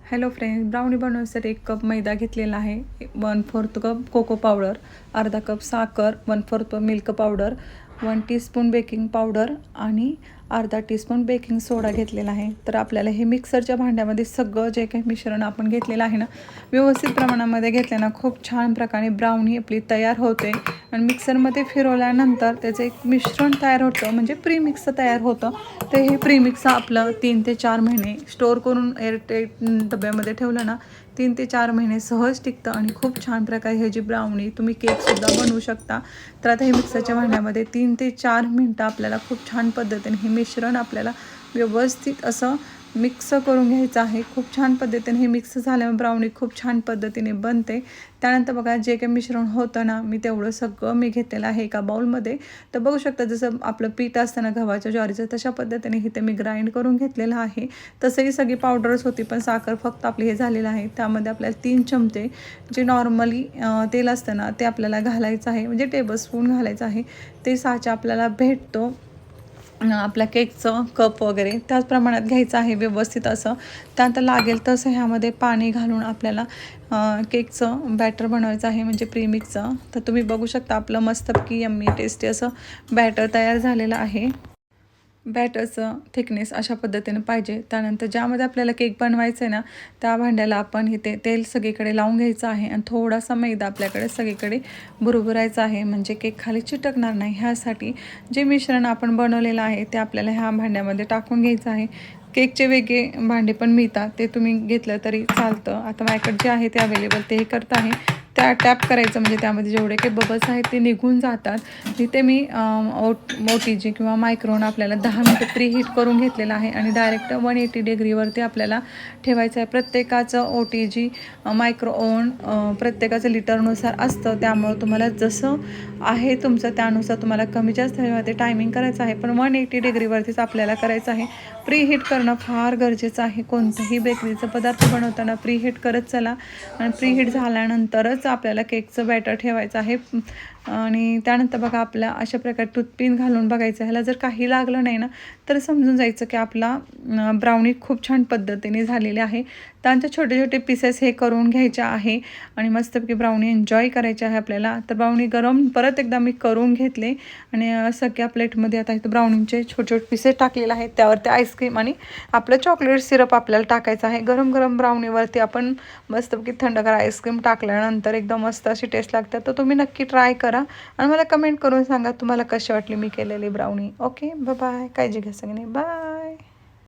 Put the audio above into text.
Hello friends, brownie बनवण्यासाठी 1 cup मैदा घेतलेला आहे, 1/4 कप कोको पावडर, अर्धा कप साखर, 1/4 milk powder, 1 teaspoon baking powder आणि अर्धा टीस्पून बेकिंग सोडा घेतलेला आहे. तर आपल्याला हे मिक्सरच्या भांड्यामध्ये सगळं जे काही मिश्रण आपण घेतलेलं आहे ना, व्यवस्थित प्रमाणामध्ये घेतल्यानं खूप छान प्रकारे ब्राउनी आपली तयार होते. आणि मिक्सरमध्ये फिरवल्यानंतर त्याचं एक मिश्रण तयार होतं, म्हणजे प्रीमिक्स तयार होतं. तर हे प्रीमिक्स आपलं 3 ते 4 महिने स्टोअर करून एअरटाईट डब्यामध्ये ठेवलं ना, 3 ते 4 महिने सहज टिकतं आणि खूप छान प्रकारे हे जी ब्राउनी तुम्ही केकसुद्धा बनवू शकता. तर आता हे मिक्सरच्या भांड्यामध्ये 3 ते 4 मिनटं आपल्याला खूप छान पद्धतीने हे मिश्रण आपल्याला व्यवस्थित असं मिक्स करून घ्यायचं आहे. खूप छान पद्धतीने हे मिक्स झाल्यामुळे ब्राउनी खूप छान पद्धतीने बनते. त्यानंतर बघा, जे काही मिश्रण होतं ना, मी तेवढं सगळं घेतलेलं आहे एका बाउलमध्ये. तर बघू शकता, जसं आपलं पीठ असतं ना गव्हाच्या ज्वारीचं, तशा पद्धतीने इथे मी ग्राइंड करून घेतलेलं आहे. तसंही सगळी पावडरच होती, पण साखर फक्त आपली हे झालेलं आहे. त्यामध्ये आपल्याला 3 चमचे जे नॉर्मली तेल असतं ना, ते आपल्याला घालायचं आहे, म्हणजे टेबलस्पून घालायचं आहे. ते साचा आपल्याला भेटतो आपल्या केकचं कप वगैरे त्याच प्रमाणात घ्यायचं आहे व्यवस्थित असं. त्यानंतर लागेल तसं ह्यामध्ये पाणी घालून आपल्याला केकचं बॅटर बनवायचं आहे, म्हणजे प्रीमिक्सचं. तर तुम्ही बघू शकता आपलं मस्तपैकी यम्मी टेस्टी असं बॅटर तयार झालेलं आहे. बॅटरचं थिकनेस अशा पद्धतीने पाहिजे. त्यानंतर ज्यामध्ये आपल्याला केक बनवायचं आहे ना, त्या भांड्याला आपण इथे तेल सगळीकडे लावून घ्यायचं आहे आणि थोडासा मैदा आपल्याकडे सगळीकडे भुरभुरायचा आहे, म्हणजे केक खाली चिटकणार नाही. ह्यासाठी जे मिश्रण आपण बनवलेलं आहे ते आपल्याला ह्या भांड्यामध्ये टाकून घ्यायचं आहे. केकचे वेगळे भांडे पण मिळतात, ते तुम्ही घेतलं तरी चालतं. आता माझ्याकडे जे आहे ते अवेलेबल ते हे करत आहे. त्या टॅप करायचं, म्हणजे त्यामध्ये जेवढे काही बबल्स आहेत ते निघून जातात. तिथे मी OTG किंवा मायक्रोन आपल्याला 10 मिनिटं प्री हीट करून घेतलेलं आहे आणि डायरेक्ट 180 डिग्रीवरती आपल्याला ठेवायचं आहे. प्रत्येकाचं OTG मायक्रो ओव्हन प्रत्येकाचं लिटरनुसार असतं, त्यामुळं तुम्हाला जसं आहे तुमचं त्यानुसार तुम्हाला कमी जास्त ह्यामध्ये टायमिंग करायचं आहे. पण 180 डिग्रीवरतीच आपल्याला करायचं आहे. प्री हीट करणं फार गरजेचं आहे. कोणतंही बेकरीचं पदार्थ बनवताना प्री हीट करत चला आणि प्री हीट झाल्यानंतरच आपल्याला केकचं बॅटर ठेवायचं आहे. आणि त्यानंतर बघा, आपल्या अशा प्रकारे टूथपिन घालून बघायचं. ह्याला जर काही लागलं नाही ना, तर समजून जायचं की आपला ब्राउनी खूप छान पद्धतीने झालेले आहे. त्यानंतर छोटे छोटे पीसेस हे करून घ्यायचे आहे आणि मस्तपैकी ब्राउनी एन्जॉय करायचे आहे आपल्याला. तर ब्राउनी गरम परत एकदा मी करून घेतले आणि सगळ्या प्लेटमध्ये आता इथं ब्राउनीचे छोटे छोटे पीसेस टाकलेले आहेत. त्यावरती आईस्क्रीम आणि आपलं चॉकलेट सिरप आपल्याला टाकायचं आहे. गरम गरम ब्राउनीवरती आपण मस्तपैकी थंडगार आईस्क्रीम टाकल्यानंतर एकदम मस्त अशी टेस्ट लागते. तर तुम्ही नक्की ट्राय करा आणि मला कमेंट करून सांगा तुम्हाला कशी वाटली मी केलेली ब्राउनी. Okay, bye. काळजी घ्या सगळ्यांनी. बाय.